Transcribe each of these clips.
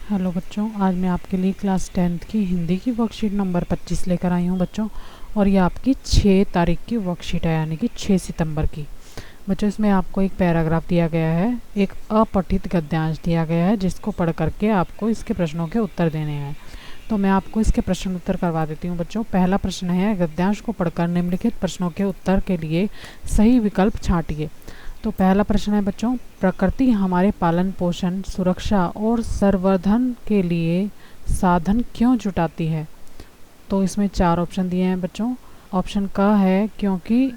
Hello बच्चों, आज मैं आपके लिए क्लास 10th की हिंदी की वर्कशीट नंबर 25 लेकर आई हूँ बच्चों। और ये आपकी 6 तारीख की वर्कशीट है, यानी कि 6 सितंबर की। बच्चों, इसमें आपको एक पैराग्राफ दिया गया है, एक अपठित गद्यांश दिया गया है, जिसको पढ़ करके आपको इसके प्रश्नों के उत्तर देने हैं। तो मैं आपको इसके प्रश्न उत्तर करवा देती हूँ बच्चों। पहला प्रश्न है, गद्यांश को पढ़कर निम्नलिखित प्रश्नों के उत्तर के लिए सही विकल्प छांटिए। तो पहला प्रश्न है बच्चों, प्रकृति हमारे पालन पोषण, सुरक्षा और संवर्धन के लिए साधन क्यों जुटाती है? तो इसमें 4 ऑप्शन दिए हैं बच्चों। ऑप्शन क है क्योंकि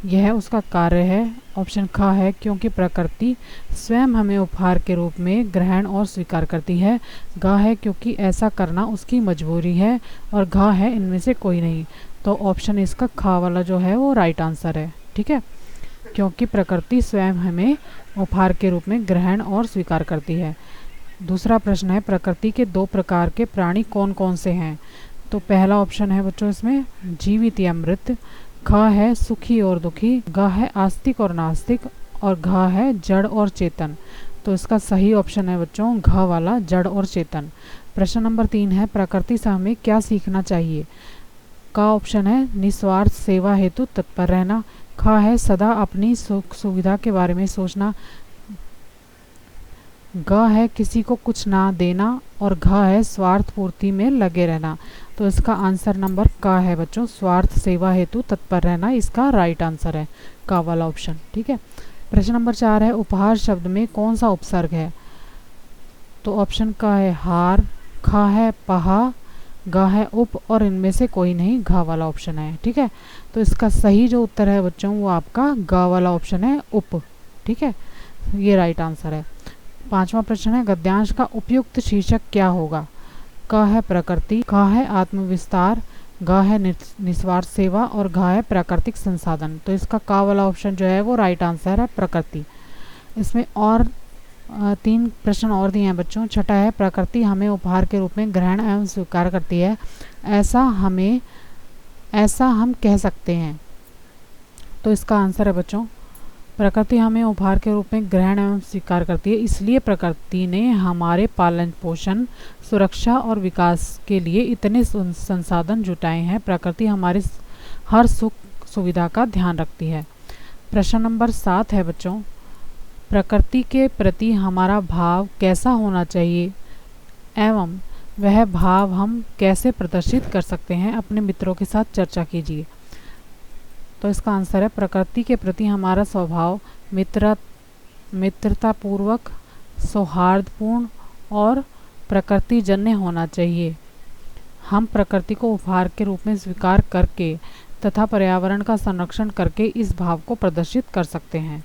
यह उसका कार्य है। ऑप्शन ख है क्योंकि प्रकृति स्वयं हमें उपहार के रूप में ग्रहण और स्वीकार करती है। ग है क्योंकि ऐसा करना उसकी मजबूरी है। और घ है इनमें से कोई नहीं। तो ऑप्शन इसका ख वाला जो है वो राइट आंसर है। ठीक है, क्योंकि प्रकृति स्वयं हमें उपहार के रूप में ग्रहण और स्वीकार करती है। दूसरा प्रश्न है, प्रकृति के 2 प्रकार के प्राणी कौन कौन से हैं? तो पहला ऑप्शन है बच्चों इसमें जीवित या मृत। ख है सुखी और दुखी। ग है आस्तिक और नास्तिक। और घ है जड़ और चेतन। तो इसका सही ऑप्शन है बच्चों घ वाला, जड़ और चेतन। प्रश्न नंबर 3 है, प्रकृति से हमें क्या सीखना चाहिए? का ऑप्शन है निस्वार्थ सेवा हेतु तत्पर रहना। ख है सदा अपनी सुख सुविधा के बारे में सोचना। ग है किसी को कुछ ना देना। और घ है स्वार्थ पूर्ति में लगे रहना। तो इसका आंसर नंबर क है बच्चों, स्वार्थ सेवा हेतु तत्पर रहना इसका राइट आंसर है, क वाला ऑप्शन। ठीक है। प्रश्न नंबर 4 है, उपहार शब्द में कौन सा उपसर्ग है? तो ऑप्शन क है हार। ख है पहा। ग है उप। और इनमें से कोई नहीं, घ वाला ऑप्शन है। ठीक है, तो इसका सही जो उत्तर है बच्चों वो आपका ग वाला ऑप्शन है, उप। ठीक है, ये राइट आंसर है। 5वां प्रश्न है, गद्यांश का उपयुक्त शीर्षक क्या होगा? क है प्रकृति। ख है आत्मविस्तार। ग है निस्वार्थ सेवा। और घ है प्राकृतिक संसाधन। तो इसका क वाला ऑप्शन जो है वो राइट आंसर है, प्रकृति। इसमें और 3 प्रश्न और दिए हैं बच्चों। छठा है, प्रकृति हमें उपहार के रूप में ग्रहण एवं स्वीकार करती है, ऐसा हम कह सकते हैं। तो इसका आंसर है बच्चों, प्रकृति हमें उपहार के रूप में ग्रहण एवं स्वीकार करती है, इसलिए प्रकृति ने हमारे पालन पोषण, सुरक्षा और विकास के लिए इतने संसाधन जुटाए हैं। प्रकृति हमारे हर सुख सुविधा का ध्यान रखती है। प्रश्न नंबर 7 है बच्चों, प्रकृति के प्रति हमारा भाव कैसा होना चाहिए एवं वह भाव हम कैसे प्रदर्शित कर सकते हैं? अपने मित्रों के साथ चर्चा कीजिए। तो इसका आंसर है, प्रकृति के प्रति हमारा स्वभाव मित्रतापूर्वक, सौहार्दपूर्ण और प्रकृतिजन्य होना चाहिए। हम प्रकृति को उपहार के रूप में स्वीकार करके तथा पर्यावरण का संरक्षण करके इस भाव को प्रदर्शित कर सकते हैं।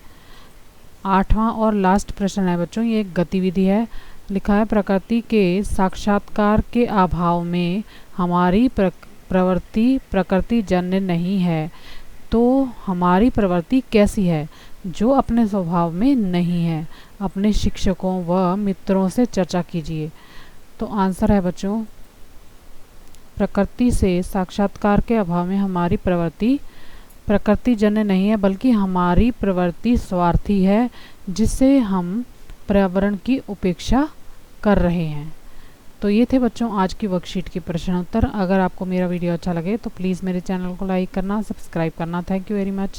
8वां और लास्ट प्रश्न है बच्चों, ये एक गतिविधि है। लिखा है, प्रकृति के साक्षात्कार के अभाव में हमारी प्रवृत्ति प्रकृतिजन्य नहीं है, तो हमारी प्रवृत्ति कैसी है? जो अपने स्वभाव में नहीं है। अपने शिक्षकों व मित्रों से चर्चा कीजिए। तो आंसर है बच्चों, प्रकृति से साक्षात्कार के अभाव में हमारी प्रवृत्ति प्रकृतिजन्य नहीं है, बल्कि हमारी प्रवृत्ति स्वार्थी है, जिससे हम पर्यावरण की उपेक्षा कर रहे हैं। तो ये थे बच्चों आज की वर्कशीट के प्रश्न उत्तर। अगर आपको मेरा वीडियो अच्छा लगे तो प्लीज़ मेरे चैनल को लाइक करना, सब्सक्राइब करना। Thank you very much.